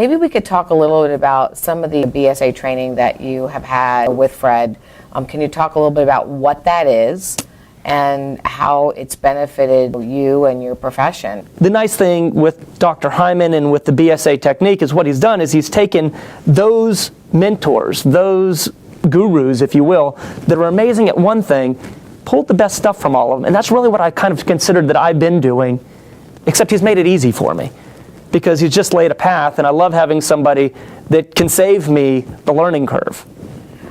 maybe we could talk a little bit about some of the BSA training that you have had with Fred. Can you talk a little bit about what that is and how it's benefited you and your profession? The nice thing with Dr. Hyman and with the BSA technique is what he's done is he's taken those mentors, those gurus, if you will, that are amazing at one thing, pulled the best stuff from all of them. And that's really what I kind of considered that I've been doing, except he's made it easy for me because he's just laid a path, and I love having somebody that can save me the learning curve.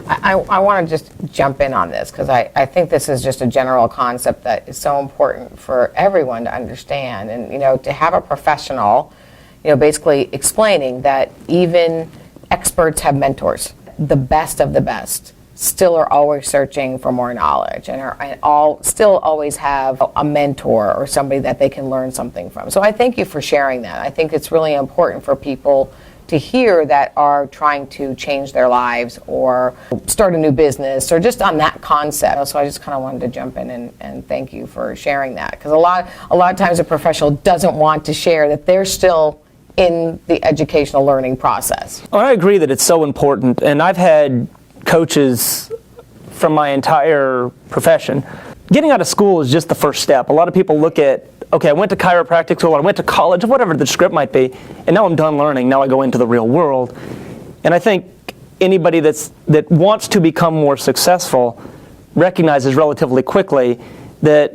I want to just jump in on this because I think this is just a general concept that is so important for everyone to understand. And, to have a professional, basically explaining that even experts have mentors. The best of the best still are always searching for more knowledge and still always have a mentor or somebody that they can learn something from. So I thank you for sharing that. I think it's really important for people to hear that are trying to change their lives or start a new business or just on that concept. So I just kind of wanted to jump in and thank you for sharing that, because a lot of times a professional doesn't want to share that they're still in the educational learning process. Well, I agree that it's so important, and I've had coaches from my entire profession. Getting out of school is just the first step. A lot of people look at, okay, I went to chiropractic school, I went to college, whatever the script might be, and now I'm done learning, now I go into the real world. And I think anybody that wants to become more successful recognizes relatively quickly that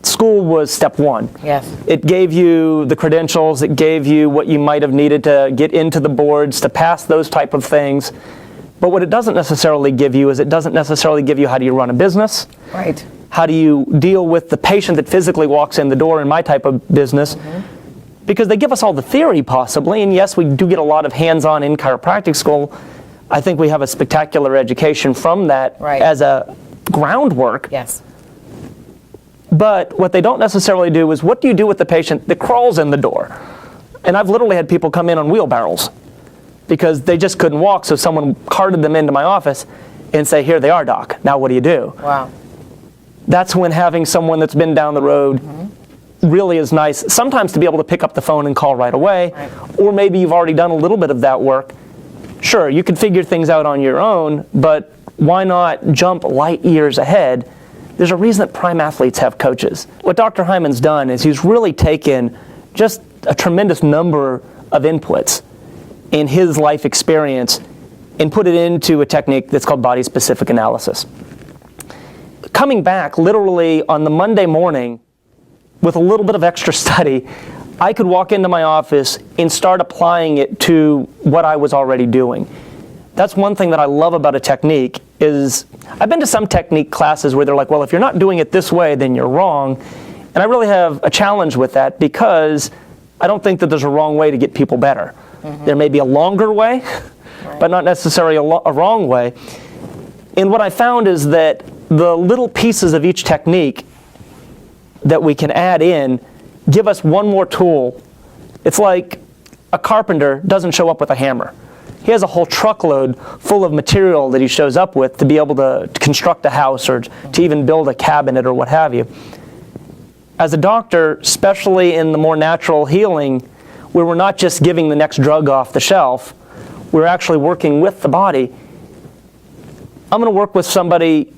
school was step one. Yes. It gave you the credentials, it gave you what you might have needed to get into the boards, to pass those type of things. But what it doesn't necessarily give you is it doesn't necessarily give you how do you run a business. Right. How do you deal with the patient that physically walks in the door in my type of business? Mm-hmm. Because they give us all the theory possibly, and yes, we do get a lot of hands-on in chiropractic school. I think we have a spectacular education from that as a groundwork. Yes. But what they don't necessarily do is what do you do with the patient that crawls in the door? And I've literally had people come in on wheelbarrows because they just couldn't walk, so someone carted them into my office and say, here they are, doc, now what do you do? Wow. That's when having someone that's been down the road really is nice. Sometimes to be able to pick up the phone and call right away, or maybe you've already done a little bit of that work. Sure, you can figure things out on your own, but why not jump light years ahead? There's a reason that prime athletes have coaches. What Dr. Hyman's done is he's really taken just a tremendous number of inputs in his life experience and put it into a technique that's called body-specific analysis. Coming back literally on the Monday morning with a little bit of extra study, I could walk into my office and start applying it to what I was already doing. That's one thing that I love about a technique is I've been to some technique classes where they're like, well, if you're not doing it this way, then you're wrong. And I really have a challenge with that because I don't think that there's a wrong way to get people better. Mm-hmm. There may be a longer way, but not necessarily a wrong way. And what I found is that the little pieces of each technique that we can add in give us one more tool. It's like a carpenter doesn't show up with a hammer. He has a whole truckload full of material that he shows up with to be able to construct a house or to even build a cabinet or what have you. As a doctor, especially in the more natural healing, where we're not just giving the next drug off the shelf, we're actually working with the body. I'm going to work with somebody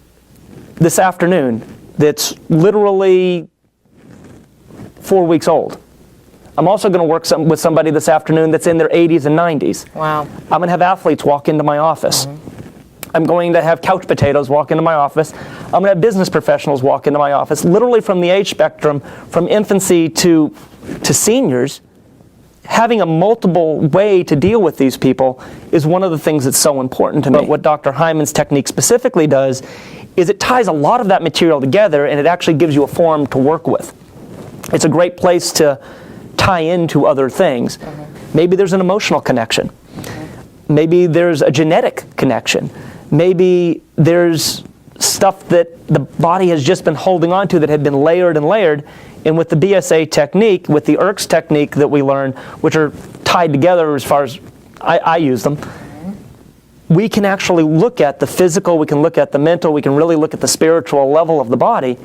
this afternoon that's literally 4 weeks old. I'm also going to work with somebody this afternoon that's in their 80s and 90s. Wow. I'm going to have athletes walk into my office. Mm-hmm. I'm going to have couch potatoes walk into my office. I'm going to have business professionals walk into my office, literally from the age spectrum, from infancy to seniors. Having a multiple way to deal with these people is one of the things that's so important to me. But what Dr. Hyman's technique specifically does is it ties a lot of that material together and it actually gives you a form to work with. It's a great place to tie into other things. Mm-hmm. Maybe there's an emotional connection. Mm-hmm. Maybe there's a genetic connection. Maybe there's stuff that the body has just been holding on to that had been layered and layered. And with the BSA technique, with the ERCS technique that we learn, which are tied together as far as I use them, we can actually look at the physical, we can look at the mental, we can really look at the spiritual level of the body,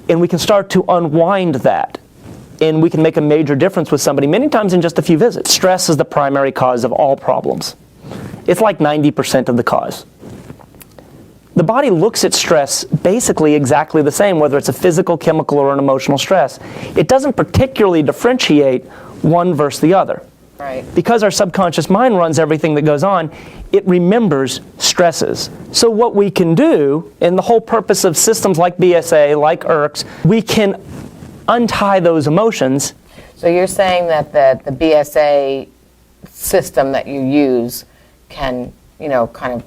and we can start to unwind that. and we can make a major difference with somebody, many times in just a few visits. Stress is the primary cause of all problems. It's like 90% of the cause. The body looks at stress basically exactly the same, whether it's a physical, chemical, or an emotional stress. It doesn't particularly differentiate one versus the other. Right. Because our subconscious mind runs everything that goes on, it remembers stresses. So what we can do, and the whole purpose of systems like BSA, like IRCs, we can untie those emotions. So you're saying that the BSA system that you use can, kind of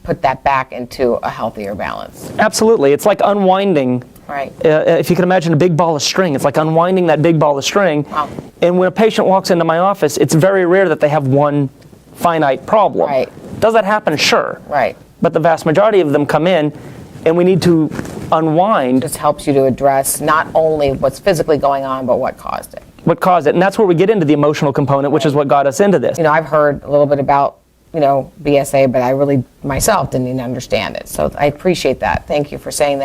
put that back into a healthier balance. Absolutely. It's like unwinding. Right. If you can imagine a big ball of string, it's like unwinding that big ball of string. Wow. And when a patient walks into my office, it's very rare that they have one finite problem. Right. Does that happen? Sure. Right. But the vast majority of them come in, and we need to unwind. Just helps you to address not only what's physically going on, but what caused it. What caused it. And that's where we get into the emotional component, which is what got us into this. I've heard a little bit about, BSA, but I really myself didn't even understand it. So I appreciate that. Thank you for saying that.